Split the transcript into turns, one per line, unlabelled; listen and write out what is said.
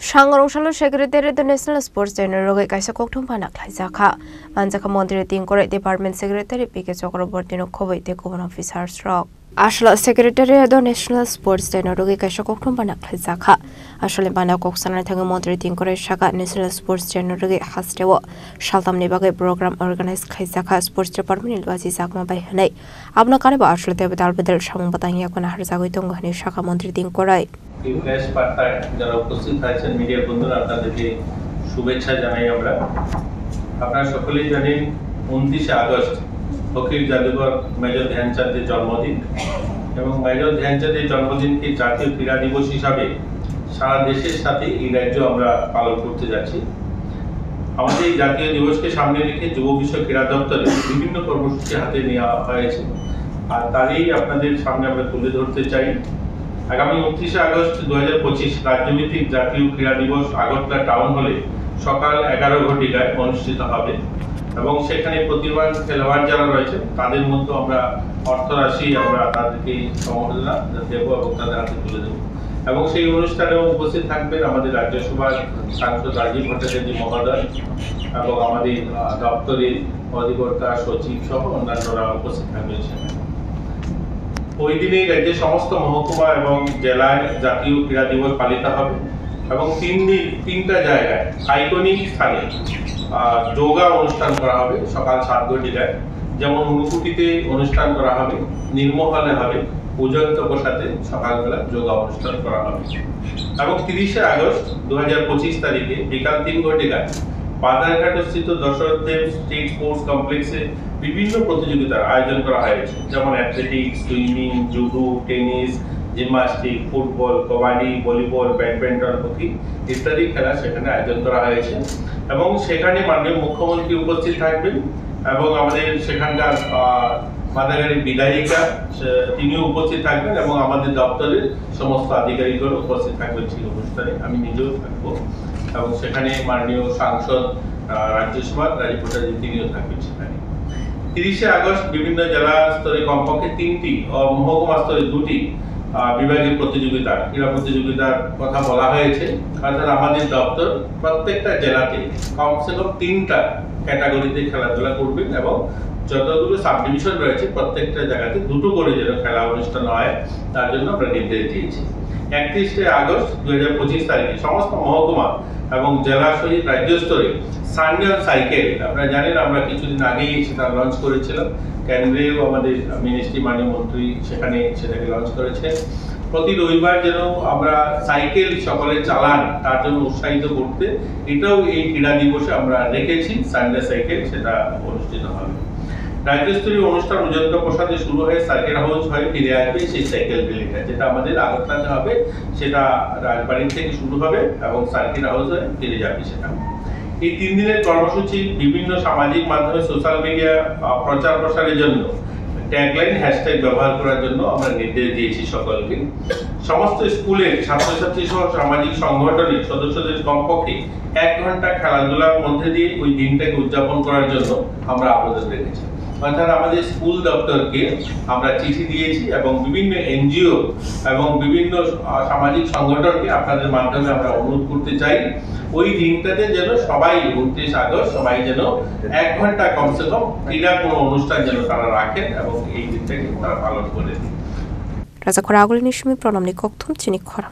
Shangarongshalo Secretary the National Sports General Kaisa Kokthum Panak Laizaka Manjaka Montri Tinkore Department Secretary Pike Chokrabortino Kobe the Government Officers Rock Ashla Secretary the National Sports General Kaisa Kokthum Panak Laizaka Ashle Bana Koksana Tanga Montri Tinkore Shaka National Sports General Hastewo Shaltam Nebaga program organized Kaisaka Sports Department Wazizakma by Hane Abna Kanaba Ashla Tebetal Bedel Shang Batanga Harzagitong Hani Shaka Montri Tinkore
press বার্তায় যারা উপস্থিত আছেন মিডিয়ার বন্ধুরা আপনাদেরকে শুভেচ্ছা জানাই আমরা আপনারা সকলেই জানেন 29 আগস্ট হকির জাদুঘর মেজর ধ্যানচাঁদের জন্মদিন এবং মেজর ধ্যানচাঁদের জন্মদিনকে জাতীয় ক্রীড়া দিবস হিসাবে সারা দেশের সাথে এই রাজ্য আমরা পালন করতে যাচ্ছি আমাদের এই জাতীয় দিবসকে সামনে রেখে যুব বিষয়ক ক্রীড়া দপ্তরে বিভিন্ন কর্মসূচি হাতে নেওয়া হয়েছে আর তারই আপনাদের সামনে আমরা তুলে ধরতে চাই আগামী 29 আগস্ট 2025 রাজ্যভিত্তিক জাতীয় ক্রীড়া দিবস আগরতলা টাউন হলে সকাল 11 ঘটিকায় অনুষ্ঠিত হবে এবং সেখানে প্রতিবার খেলোয়াড় যারা রয়েছে তাদের মধ্যে আমরা অর্থরাশি আমরা তাদেরকে সম্মাননা দেব এবং তাদের হাতে তুলে দেব এবং সেই অনুষ্ঠানে উপস্থিত থাকবেন আমাদের রাজ্যসভার সাংসদ রাজীব ভট্টাচার্য মহোদয় এবং আমাদের দপ্তরের অধিকর্তা সচিব সহ অন্যান্যরা উপস্থিত থাকবেন সেখানে ওই দিনেই রাজ্যের সমস্ত মহকুমা এবং জেলায় জাতীয় ক্রীড়া দিবস পালিত হবে এবং তিনটা জায়গায় আইকনিক স্থানে যোগা অনুষ্ঠান করা হবে সকাল 7 ঘটিকায় যেমন ঊনকোটিতে অনুষ্ঠান করা হবে নির্মহলে হবে উজন্ত প্রসাদে সকালবেলা যোগা অনুষ্ঠান করা হবে এবং 30 আগস্ট 2025 তারিখে বিকাল 3 ঘটিকায় বাজারঘাটস্থিত দশরথদেব স্টেট স্পোর্টস কমপ্লেক্সে বিভিন্ন প্রতিযোগিতার আয়োজন করা হয়েছে যেমন athletics swimming judo tennis gymnastic football kabaddi volleyball badminton hockey ইত্যাদি খেলা সেখানে আয়োজন করা হয়েছে এবং সেখানে মাননীয় মুখ্যমন্ত্রী উপস্থিত থাকবেন এবং আমাদের সেখানকার মাদাগাড়ির বিধায়িকা তিনিও উপস্থিত থাকবেন এবং আমাদের দপ্তরের সমস্ত আধিকারিকরা উপস্থিত থাকবেন সেই অনুষ্ঠানে আমি নিজেও থাকবো এবং সেখানে মাননীয় সাংসদ রাজ্যসভার রাজীব ভট্টাচার্য তিনিও থাকবেন সেখানে 30 আগস্ট বিভিন্ন জেলা স্তরে কমপক্ষে 3টি ও মহকুমা স্তরে 2টি বিভাগীয় প্রতিযোগিতা ক্রীড়া প্রতিযোগিতার কথা বলা হয়েছে অর্থাৎ আমাদের দপ্তর প্রত্যেকটা জেলাতে কমসে কম 3টা ক্যাটাগরিতে খেলাধুলা করবেন এবং যতগুলো সাব ডিভিশন রয়েছে প্রত্যেকটা জায়গাতে 2টো করে যেন খেলা অনুষ্ঠান হয় তার জন্য আমরা নির্দেশ দিয়েছি 31 আগস্ট 2025 তারিখে সমস্ত মহকুমা এবং জেলা সহিত রাজ্য স্তরে সানডে সাইকেল আপনারা জানেন আমরা কিছুদিন আগেই সেটা লঞ্চ করেছিলাম কেন্দ্রীয় আমাদের মিনিস্ট্রি মাননীয় মন্ত্রী সেখানে সেটাকে লঞ্চ করেছে প্রতি রবিবার যেন আমরা সাইকেল সকলে চালান তার জন্য উৎসাহিত করতে এটাও এই ক্রীড়া দিবসে আমরা রেখেছি সানডে সাইকেল সেটা অনুষ্ঠিত হবে রাজ্যস্তরীয় অনুষ্ঠান উজন্ত প্রসাদে শুরু হয়ে সার্কিট হাউস হয়ে ফিরে আসবে সেই সাইকেল র্যালিটা যেটা আমাদের আগরতলাতে হবে সেটা রাজবাড়ি থেকে শুরু হবে এবং সার্কিট হাউস হয়ে ফিরে যাবে সেটা এই 3 দিনের কর্মসূচি বিভিন্ন সামাজিক মাধ্যমে সোশ্যাল মিডিয়া প্রচার প্রসারের জন্য ট্যাগলাইন হ্যাশট্যাগ ব্যবহার করার জন্য আমরা নির্দেশ দিয়েছি সকলকে সমস্ত স্কুলের ছাত্রছাত্রী সহ সামাজিক সংগঠনের সদস্যদের কমপক্ষে 1 ঘন্টা খেলাধুলার মধ্যে দিয়ে ওই দিনটাকে উদযাপন করার জন্য আমরা আবেদন রেখেছি অর্থাৎ আমাদের স্কুল দপ্তরকে আমরা চিঠি দিয়েছি এবং বিভিন্ন এনজিও এবং বিভিন্ন সামাজিক সংগঠনকে আপনাদের মাধ্যমে আমরা অনুরোধ করতে চাই ওই দিনটাতে যেন সবাই 29 আগস্ট সবাই যেন 1 ঘন্টা কমসে কম ক্রীড়া কোনো অনুষ্ঠান যেন তারা রাখেন এবং এই দিনটাকে তারা পালন করেন
রাজা খরা আগুলিনী সুমি প্রণামনী কক্থম চিনি খরা